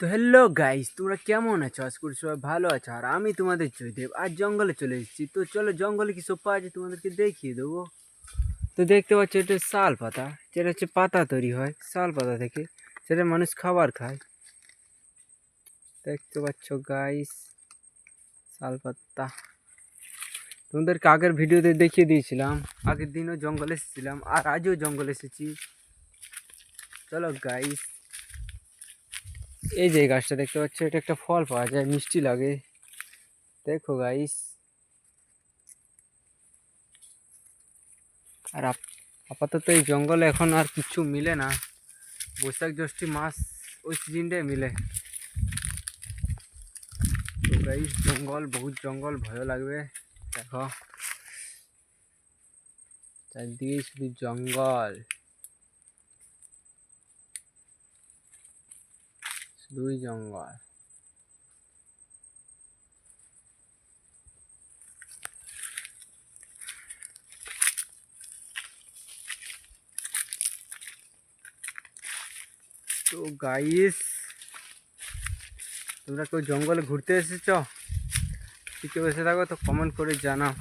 তো hello guys, তোমরা কেমন আছো? আজ করি সবাই ভালো আছো। আর আমি তোমাদের জয়দেব আজ জঙ্গলে চলে এসেছি। তো চলো জঙ্গলে কি সব পাওয়া যায় তোমাদেরকে দেখিয়ে দেবো। তো দেখতে পাচ্ছ এটা শাল পাতা, যেটা হচ্ছে পাতা তৈরি হয় শাল পাতা থেকে, সেটা মানুষ খাবার খায়। দেখতে পাচ্ছ গাইস, শাল পাতা তোমাদেরকে আগের ভিডিওতে দেখিয়ে দিয়েছিলাম। আগের দিনও জঙ্গলে এসেছিলাম আর আজও জঙ্গলে এসেছি। চলো গাইস, এই যে গাছটা দেখতে পাচ্ছ, এটা একটা ফল পাওয়া যায়, মিষ্টি লাগে। দেখো গাইস, আর আপাতত এই জঙ্গলে এখন আর কিছু মিলে না। বৈশাখ জ্যৈষ্ঠী মাস ওই সিজনটাই মিলে। তো গাইস জঙ্গল, বহুত জঙ্গল, ভয় লাগবে। দেখো চারদিকে শুধু জঙ্গল, শুধুই জঙ্গল। তো গাইস, তোমরা কেউ জঙ্গলে ঘুরতে এসেছ? ঠিক বসে থাকো তো কমেন্ট করে জানাও।